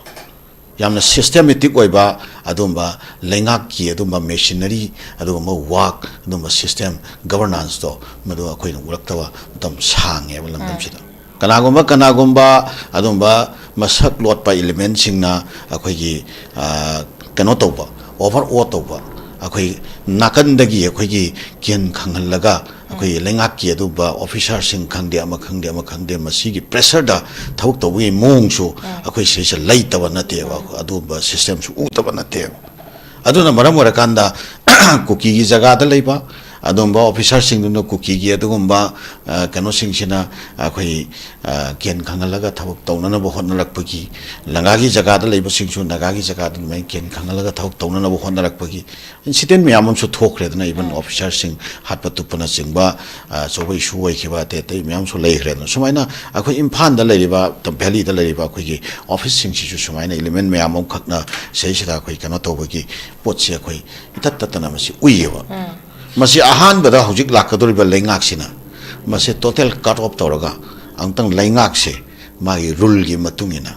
S1: ꯌꯥꯝꯅ ꯁꯤꯁꯇꯦꯃꯦꯇꯤꯛ ꯑꯣꯏꯕ ꯑꯗꯨꯝꯕ ꯂꯩꯉꯥꯛꯀꯤ ꯑꯗꯨꯝꯕ ꯃꯦꯆꯤꯅꯔꯤ ꯑꯗꯨꯒꯨꯝꯕ ꯋꯥꯛ ꯑꯗꯨꯝꯕ ꯁꯤꯁꯇꯦꯝ ꯒꯕꯔꯅꯥꯟꯁꯇꯣ ꯃꯗꯨ ꯑꯩꯈꯣꯏꯅ ꯎꯔꯛꯇꯕ ꯃꯇꯝ ꯁꯥꯡꯉꯦꯕ ꯂꯝꯗꯝꯁꯤꯗ ꯀꯅꯥꯒꯨꯝꯕ ꯑꯗꯨꯝꯕ ꯃꯁꯛ ꯂꯣꯠꯄ ꯏꯂꯤꯃꯦꯟꯁꯤꯡꯅ ꯑꯩꯈꯣꯏꯒꯤ ꯀꯩꯅꯣ ꯇꯧꯕ ꯑꯣꯚꯔ ꯑꯣ ꯇꯧꯕ ꯑꯩꯈꯣꯏ ꯅꯥꯀꯟꯗꯒꯤ ꯑꯩꯈꯣꯏꯒꯤ ꯀꯦꯟ ꯈꯪꯍꯜꯂꯒ ꯑꯩꯈꯣꯏ ꯂꯩꯉꯥꯛꯀꯤ ꯑꯗꯨꯝꯕ ꯑꯣꯐꯤꯁꯥꯔꯁꯤꯡ ꯈꯪꯗꯦ ꯑꯃ ꯈꯪꯗꯦ ꯃꯁꯤꯒꯤ ꯄ꯭ꯔꯦꯁꯔꯗ ꯊꯕꯛ ꯇꯧꯕꯒꯤ ꯃꯑꯣꯡꯁꯨ ꯑꯩꯈꯣꯏ ꯁꯤꯁꯦ ꯂꯩꯇꯕ ꯅꯠꯇꯦꯕ ꯑꯗꯨꯝꯕ ꯁꯤꯁꯇꯦꯝꯁꯨ ꯎꯗꯕ ꯅꯠꯇꯦꯕ ꯑꯗꯨꯅ ꯃꯔꯝ ꯑꯣꯏꯔꯀꯥꯟꯗ ꯀꯨꯀꯤꯒꯤ ꯖꯒꯥꯗ ꯂꯩꯕ ꯑꯗꯨꯝꯕ ꯑꯣꯐꯤꯁꯥꯔꯁꯤꯡꯗꯨꯅ ꯀꯨꯀꯤꯒꯤ ꯑꯗꯨꯒꯨꯝꯕ ꯀꯩꯅꯣꯁꯤꯡꯁꯤꯅ ꯑꯩꯈꯣꯏ ꯀꯦꯟ ꯈꯪꯍꯜꯂꯒ ꯊꯕꯛ ꯇꯧꯅꯅꯕ ꯍꯣꯠꯅꯔꯛꯄꯒꯤ ꯂꯪꯒꯥꯒꯤ ꯖꯒꯥꯗ ꯂꯩꯕꯁꯤꯡꯁꯨ ꯅꯥꯒꯥꯒꯤ ꯖꯒꯥꯗ ꯑꯗꯨꯃꯥꯏꯅ ꯀꯦꯟ ꯈꯪꯍꯜꯂꯒ ꯊꯕꯛ ꯇꯧꯅꯅꯕ ꯍꯣꯠꯅꯔꯛꯄꯒꯤ ꯏꯟꯁꯤꯗꯦꯟ ꯃꯌꯥꯝ ꯑꯃꯁꯨ ꯊꯣꯛꯈ꯭ꯔꯦꯗꯅ ꯏꯚꯟ ꯑꯣꯐꯤꯁꯥꯔꯁꯤꯡ ꯍꯥꯠꯄ ꯇꯨꯞꯄꯅꯆꯤꯡꯕ ꯑꯆꯧꯕ ꯏꯁꯨ ꯑꯣꯏꯈꯤꯕ ꯑꯇꯩ ꯃꯌꯥꯝꯁꯨ ꯂꯩꯈ꯭ꯔꯦꯗꯅ ꯁꯨꯃꯥꯏꯅ ꯑꯩꯈꯣꯏ ꯏꯝꯐꯥꯜꯗ ꯂꯩꯔꯤꯕ ꯚꯦꯂꯤꯗ ꯂꯩꯔꯤꯕ ꯑꯩꯈꯣꯏꯒꯤ ꯑꯣꯐꯤꯁꯁꯤꯡꯁꯤꯁꯨ ꯁꯨꯃꯥꯏꯅ ꯏꯂꯤꯃꯦꯟ ꯃꯌꯥꯝ ꯑꯃꯈꯛꯅ ꯁꯤꯗꯩꯁꯤꯗ ꯑꯩꯈꯣꯏ ꯀꯩꯅꯣ ꯇꯧꯕꯒꯤ ꯄꯣꯠꯁꯦ ꯑꯩꯈꯣꯏ ꯏꯇꯠ ꯇꯠꯇꯅ ꯃꯁꯤ ꯎꯏꯌꯦꯕ ꯃꯁꯤ ꯑꯍꯥꯟꯕꯗ ꯍꯧꯖꯤꯛ ꯂꯥꯛꯀꯗꯧꯔꯤꯕ ꯂꯩꯉꯥꯛꯁꯤꯅ ꯃꯁꯤ ꯇꯣꯇꯦꯜ ꯀꯠ ꯑꯣꯐ ꯇꯧꯔꯒ ꯑꯃꯨꯛꯇꯪ ꯂꯩꯉꯥꯛꯁꯦ ꯃꯥꯒꯤ ꯔꯨꯜꯒꯤ ꯃꯇꯨꯡ ꯏꯟꯅ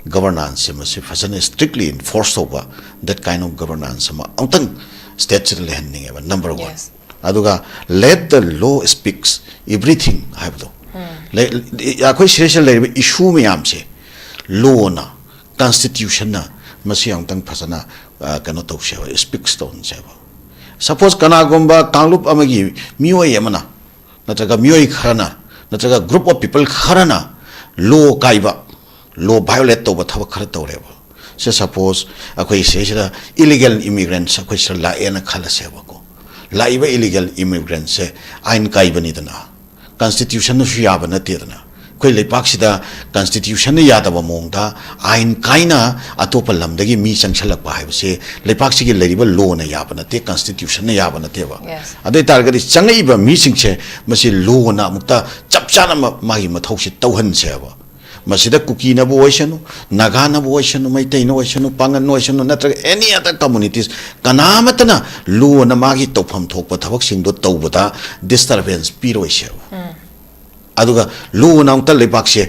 S1: ꯒꯕꯔꯅꯥꯟꯁꯁꯦ ꯃꯁꯤ ꯐꯖꯅ ꯁ꯭ꯇ꯭ꯔꯤꯛꯂꯤ ꯏꯟꯐꯣꯔꯁ ꯇꯧꯕ ꯗꯦꯠ ꯀꯥꯏꯟ ꯑꯣꯐ ꯒꯕꯔꯅꯥꯟꯁ ꯑꯃ ꯑꯃꯨꯛꯇꯪ ꯁ꯭ꯇꯦꯠꯁꯤꯗ ꯂꯩꯍꯟꯅꯤꯡꯉꯦꯕ ꯅꯝꯕꯔ 1 ꯑꯗꯨꯒ ꯂꯦꯠ ꯗ ꯂꯣ ꯁ꯭ꯄꯤꯛꯁ ꯑꯦꯚ꯭ꯔꯤꯊꯤꯡ ꯍꯥꯏꯕꯗꯣ ꯑꯩꯈꯣꯏ ꯁꯤꯗꯩꯁꯤꯗ ꯂꯩꯔꯤꯕ ꯏꯁꯨ ꯃꯌꯥꯝꯁꯦ ꯂꯣꯅ ꯀꯟꯁꯇꯤꯇ꯭ꯌꯨꯁꯟꯅ ꯃꯁꯤ ꯑꯃꯨꯛꯇꯪ ꯐꯖꯅ ꯀꯩꯅꯣ ꯇꯧꯁꯦꯕ ꯁ꯭ꯄꯤꯛꯁ ꯇꯧꯍꯟꯁꯦꯕ ꯁꯄꯣꯁ ꯀꯅꯥꯒꯨꯝꯕ ꯀꯥꯡꯂꯨꯞ ꯑꯃꯒꯤ ꯃꯤꯑꯣꯏ ꯑꯃꯅ ꯅꯠꯇ꯭ꯔꯒ ꯃꯤꯑꯣꯏ ꯈꯔꯅ ꯅꯠꯇ꯭ꯔꯒ ꯒ꯭ꯔꯨꯞ ꯑꯣꯐ ꯄꯤꯄꯜ ꯈꯔꯅ ꯂꯣ ꯀꯥꯏꯕ ꯂꯣ ꯚꯥꯏꯑꯣꯂꯦꯠ ꯇꯧꯕ ꯊꯕꯛ khara tawreba se suppose akoi se illegal immigrants akoi sir la ena khala seba ko laiba illegal immigrants se ain kai bani dana constitution no yaba na te dana koi lepak sida constitution ne yada ba mongda ain kaina atopa lamdagi mi changchalak ba haiba se lepak sigi leriba law na yaba na te constitution ne yaba na te ba ade targadi changai ba mi singche masi law na mukta chapchana magi mathau se tauhan se ba masida kuki na boishanu naga na boishanu maitai na boishanu pangan na boishanu natraga any other communities kanamatana lu na magi tawpham thokpa thabak sing do tawbada disturbance piro ishe aduga lu na angta lebak se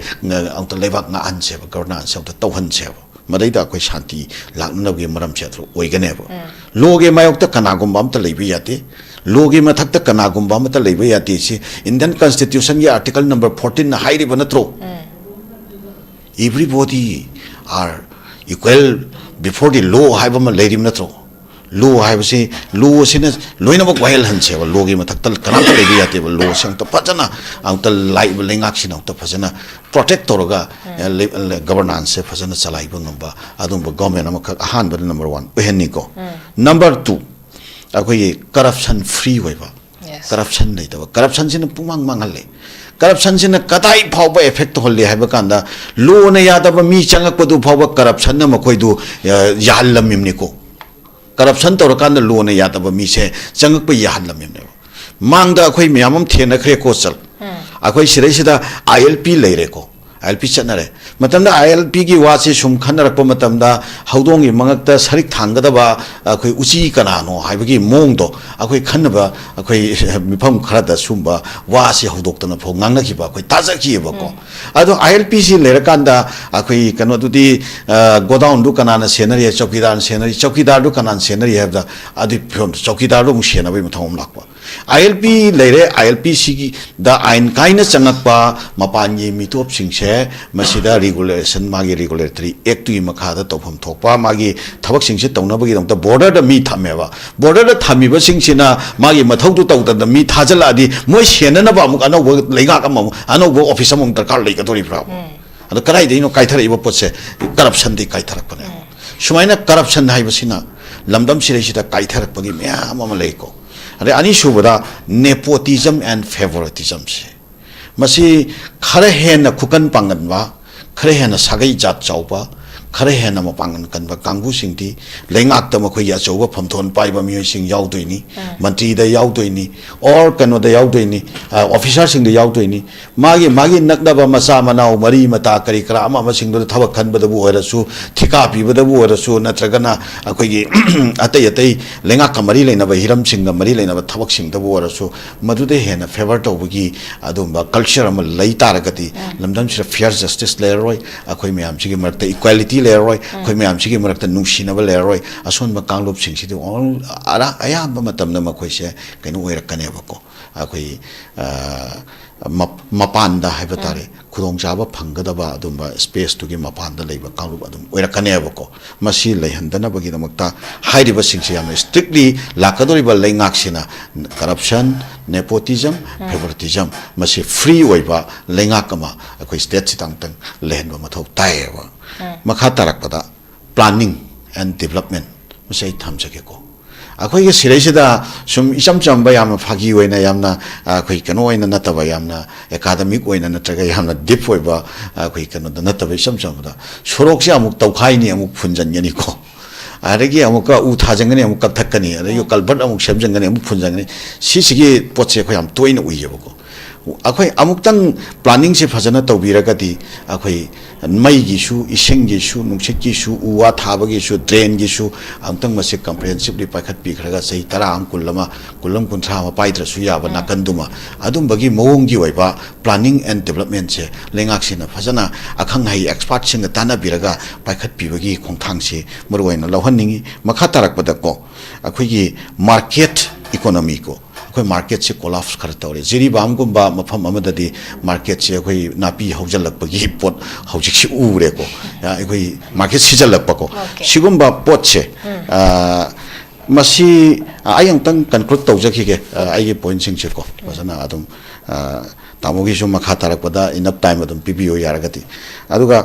S1: angta lebak nga anse ba governance angta tawhan se madaida koi shanti lakna ge maram che thro oigane ba loge mayok ta kanagum bam ta lebi yate loge mathak ta kanagum bam ta lebi yate si Indian Constitution ye article number 14 na hairi ba natro everybody are equal before the law haiba ma leirim natro law haiba si law sina loina ba wahel han che ba loge mathak ta kanam ta lebi yate ba law sang ta pachana ang ta lai ba lengak sina ta phajana protect toroga governance se phajana chalai ba ngamba adum ba government am kha ahan ba number 1 ohenni ko number 2 akoi corruption free way ba corruption nei ta corruption sina pumang mangal le corruption sina kadai phawba effect holle haiba kanda lo na yada ba mi changak padu phawba corruption na makoi du yahallamim ni ko corruption tor kanda lo na yada ba mi se changak pa yahallamim ne mangda akoi miyamam thena khre ko chal akoi sirai sida ILP leire ko ILP chanare matamda ILP gi wase sum khanar pa matamda haudong gi mangakta sarik thangada ba akoi uchi kana no haibagi mongdo akoi khanba akoi mifam kharada sumba wase haudok na phong ngangna ki ba akoi taja ki ba ko ado ILP si lera kanda akoi kano dudi godown du kana na scenery chokidar du kana scenery habda adi phom chokidar du sena bai mathom lakwa ILP leire ILP si da ain kaina changakpa mapanyi mitop singse masida regulation magi regulatory act gi makha da tawpham thokpa magi thabak singse tawna bagi dong ta border da mi thameba border da thami ba singsina magi mathau du tawda da mi thajala di moi sena na ba muk anau leiga ka mamu anau bo office among darkar leiga tori pra ado karai de no kaithar ibo potse corruption di kaithar pane sumaina corruption hai basina lamdam sire sida kaithar pagi mya mama leiko अरे अनीशुबदा nepotism and favoritism से मसी खरे है न खुकन पांगनवा खरे है न सागई जात चाउबा खरे है न मपांगन कनवा कांगू सिंगती लेंगाक तम खोई या चाउबा फमथोन पाइबा मियो सिंग याउदोइनी मंत्री द याउदोइनी और कनो द याउदोइनी ऑफिसर सिंग द याउदोइनी मागी नकदबा मसा मनाउ मरी मता करी करा अमा मसिंग दो थबक खनबदबु ओरसु थिका पिबदबु ओरसु नत्रगना अखोगी अतै अतै लेंगा कमरी लेनबा हिरम सिंग मरी लेनबा थबक सिंग दबु ओरसु मदुदे हेना फेवर तौबगी अदुंबा कल्चर अम लै तारगति लमदम सिर फेयर जस्टिस लेरोय अखोई म्याम सिगी मरते इक्वालिटी लेरोय अखोई म्याम सिगी मरते नुसिनबा लेरोय असोनबा कांगलोप सिंग सिदि ऑल अरा अयाबा मतमना मखोइसे कनो ओइरकनेबको अखोई मपानदा हाइबा तारे खुदोंग चाबा फंगदबा अदुंबा स्पेस तुगी मपानदा लेबा कांगलोप अदुम ओइरकनेबको मसी लैहंदनबगी दमक्ता हाइरिबा सिंगसे याम स्ट्रिक्टली लाकदोरिबा लैंगाक्सिना corruption nepotism favoritism masi free oiba lengakama akoi state sitangtang lehenba mathau taewa makha tarakpada planning and development masai thamjage ko akoi ge sireisida sum isam chamba yam phagi oina yamna akoi kano oina nataba yamna academic oina natraga yamna deep oiba akoi kano da nataba isam chamba sorok se amuk tawkhai ni amuk phunjan yani ko 아래기 아무까 우 타정근에 아무 깝탁거니 아래 요 갈벗 아무 셈정근에 아무 푼정근에 시시기 포체 거의 아무 또이는 우이여보고 아코이 아무땅 플래닝시 파잖아 떠비라가디 아코이 마이기슈 이생기슈 농식기슈 우와 타버기슈 드레인기슈 아무땅 마시 컴프레hen시브리 파이캅 비크라가 세이 따라 암꿀라마 꿀럼 군트라마 파이드라수 야바 나간두마 아둠버기 모옹기 와이바 플래닝 앤 데벨롭먼트세 랭악시나 파잖아 아캉하이 엑스퍼트싱가 따나비라가 파이캅 비버기 공탕시 머로이나 라환닝이 마카타락바다고 아코이기 마켓 이코노미고 कोई market से collapse करता हो Jerry balm को बा मफम अमददी market से कोई नापी हौजलपगी pot हौजिक से उरे को या कोई मार्केट सिजलपको सिगुम्बा पोट से मसी आयंग तंग कंक्लूड तौजखिगे आइगे पॉइंट सिंग से को फजना अदुम तामोगी सु मखा तारकपदा इनफ टाइम अदुम पीबीओ यारगति अदुगा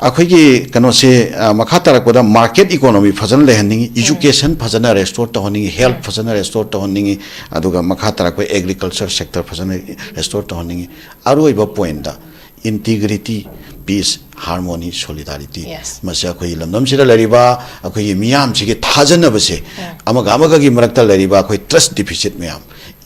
S1: अखोगी कनो से मखा तारकपदा मार्केट इकोनॉमी फजन लेहनिंग एजुकेशन फजन रेस्टोर तहनिंग हेल्थ फजन रेस्टोर तहनिंग अदुगा मखा तारक एग्रीकल्चर सेक्टर फजन रेस्टोर तहनिंग अरोइबा पॉइंट दा इंटीग्रिटी पीस हार्मोनी सोलिडारिटी मसे अखोई लमदम सिदा लरिबा अखोई मियाम सिगे थाजनबसे अमगामगागी मरक्ता लरिबा अखोई ट्रस्ट डिफिसिट मैम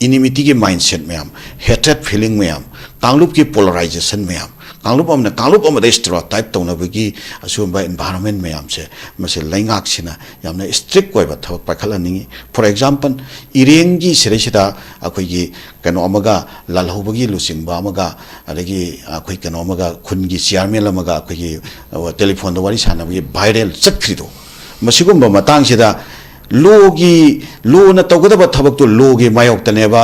S1: इनिमिटी के माइंडसेट मैम हेट्रेड फीलिंग मैम कांगलुप की पोलराइजेशन मैम कांगलुप अमने कांगलुप अमदे स्टेरियोटाइप तौनबगी असुबा एनवायरनमेंट मैमसे मसे लैंगाकसिना यामना स्ट्रिक्ट ओइबा थबक पाखलानिंगी फॉर एग्जांपल इरेंगी सिरेसिदा अखोइगी कनो अमगा लालहौबगी लुसिंबा अमगा अदगी अखोइ कनो अमगा खुनगी चेयरमैन अमगा अखोइगी टेलीफोन द वारी सानबगी वायरल चटख्रिदो मसिगुम्बा मतंगसिदा लोगी लोना तौगदबा थबक तो लोगी मायोक्तनेबा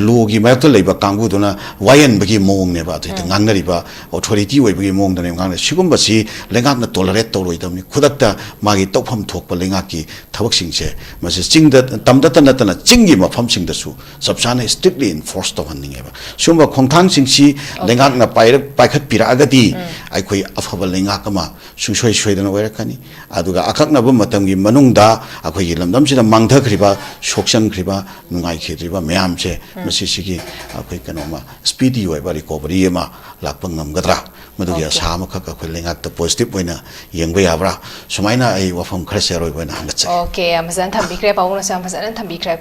S1: लोगी मायोक्त लेबा कांगुदुना वायनबगी मोंगनेबा अथि ngangnariba authority oibagi mongdane ngangne sigumbasi lengakna tolerate toroidamni khudakta magi tokpham thokpa lengaki thabaksingse masi chingda tamda tanatana chingi mafam singdasu sabsana strictly enforced tawhaningeba sumba khongthang singsi lengakna paikhat pira agadi aikhoi afaba lengakama sungsoi soidana oirakani aduga akakna bu matamgi manungda akhoi lamdamsida mangthakriba sokchangkriba nungaikhitriba mayamse masi sigi akhoi kanoma speedy oiba recovery ma lakpa ngamgadra madugi asa amakha akhoi lengakta positive oina yengba yabra sumaina ai wafam khara seroi boina hangatse
S2: okay amazan thambikhre pawuna sam phasana thambikhre